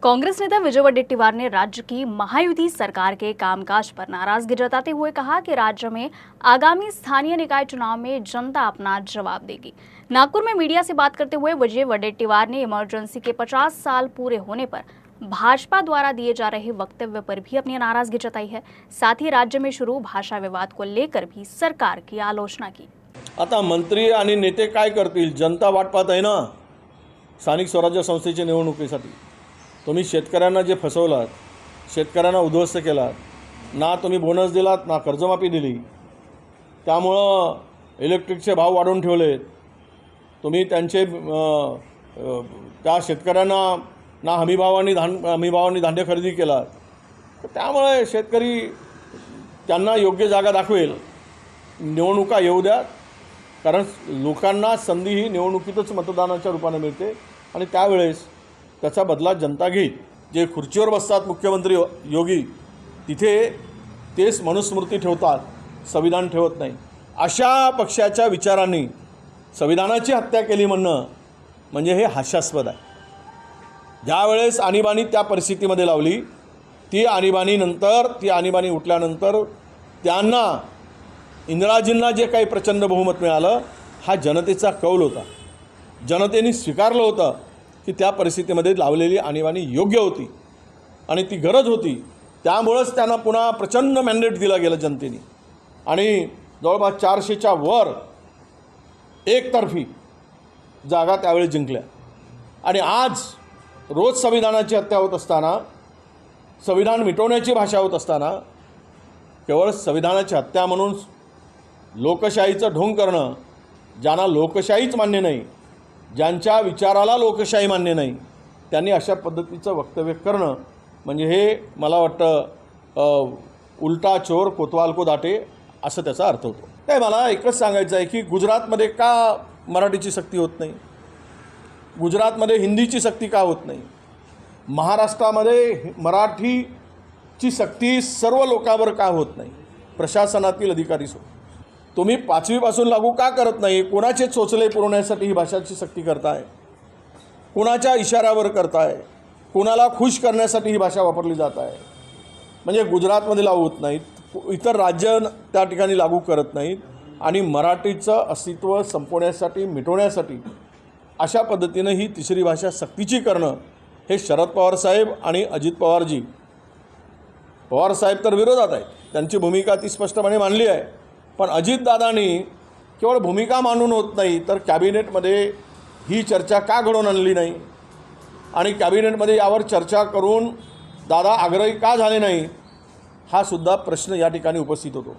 कांग्रेस नेता विजय वडेट्टीवार ने राज्य की महायुति सरकार के कामकाज पर नाराजगी जताते हुए कहा कि राज्य में आगामी स्थानीय निकाय चुनाव में जनता अपना जवाब देगी। नागपुर में मीडिया से बात करते हुए विजय वडेट्टीवार ने इमरजेंसी के 50 साल पूरे होने पर भाजपा द्वारा दिए जा रहे वक्तव्य पर भी अपनी नाराजगी जताई है। साथ ही राज्य में शुरू भाषा विवाद को लेकर भी सरकार की आलोचना की। आता मंत्री आणि नेते काय करतील? जनता वाट पाहत आहे ना स्थानिक स्वराज्य संस्थेच्या निवडणुकीसाठी। तुम्ही शेतकऱ्यांना जे फसवलात, शेतकऱ्यांना उद्ध्वस्त केलात, ना तुम्ही बोनस दिलात ना कर्जमाफी दिली, त्यामुळं इलेक्ट्रिकचे भाव वाढवून ठेवलेत। तुम्ही त्यांचे त्या शेतकऱ्यांना ना हमीभावांनी धान्य खरेदी केलात, त्यामुळे शेतकरी त्यांना योग्य जागा दाखवेल। निवडणुका येऊ द्या, कारण लोकांना संधी ही निवडणुकीतच मतदानाच्या रूपाने मिळते आणि त्यावेळेस त्याचा बदला जनता घेईल। जे खुर्चीवर बसतात मुख्यमंत्री योगी, तिथे तेच मनुस्मृती ठेवतात, संविधान ठेवत नाही। अशा पक्षाच्या विचारांनी संविधानाची हत्या केली म्हणणं म्हणजे हे हास्यास्पद आहे। ज्यावेळेस आणीबाणी त्या परिस्थितीमध्ये लावली, ती आणीबाणी उठल्यानंतर त्यांना इंदिराजींना जे काही प्रचंड बहुमत मिळालं, हा जनतेचा कौल होता। जनतेने स्वीकारलं होतं की त्या परिस्थितीमध्ये लावलेली आणीबाणी योग्य होती आणि ती गरज होती। त्यामुळेच त्यांना पुन्हा प्रचंड मॅन्डेट दिला गेला जनतेने आणि जवळपास 400च्या वर एकतर्फी जागा त्यावेळी जिंकल्या। आणि आज रोज संविधानाची हत्या होत असताना, संविधान मिटवण्याची भाषा होत असताना, केवळ संविधानाची हत्या म्हणून लोकशाहीचं ढोंग करणं, ज्यांना लोकशाहीच मान्य नाही, ज्यांच्या विचाराला लोकशाही मान्य नाही, त्यांनी अशा पद्धतीचं वक्तव्य करणं म्हणजे हे मला वाटतं उलटा चोर कोतवाल को दाटे असं त्याचा अर्थ होतो। काय मला एकच सांगायचं आहे की गुजरातमध्ये का मराठीची सक्ती होत नाही? गुजरातमध्ये हिंदीची सक्ती का होत नाही? महाराष्ट्रामध्ये मराठीची सक्ती सर्व लोकांवर का होत नाही? प्रशासनातील अधिकारी तुम्ही 5वी पासून लागू का करत नाही? कोणाचे चोचले पुरवण्यासाठी ही भाषाची सक्ती करताय? कोणाच्या इशाऱ्यावर करताय? कोणाला खुश करण्यासाठी ही भाषा वापरली जात आहे? म्हणजे गुजरातमध्ये लागू होत नाहीत, इतर राज्य त्या ठिकाणी लागू करत नाहीत आणि मराठीचं अस्तित्व संपवण्यासाठी, मिटवण्यासाठी अशा पद्धतीने ही तिसरी भाषा सक्तीची करणं हे शरद पवार साहेब आणि अजित पवारजी, पवार साहेब तर विरोधात आहेत, त्यांची भूमिका ती स्पष्टपणे मांडली आहे। पण अजितदादांनी केवळ भूमिका मांडून होत नाही, तर कॅबिनेटमध्ये ही चर्चा का घडवून आणली नाही आणि कॅबिनेटमध्ये यावर चर्चा करून दादा आग्रही का झाले नाही, हा सुद्धा प्रश्न या ठिकाणी उपस्थित होतो।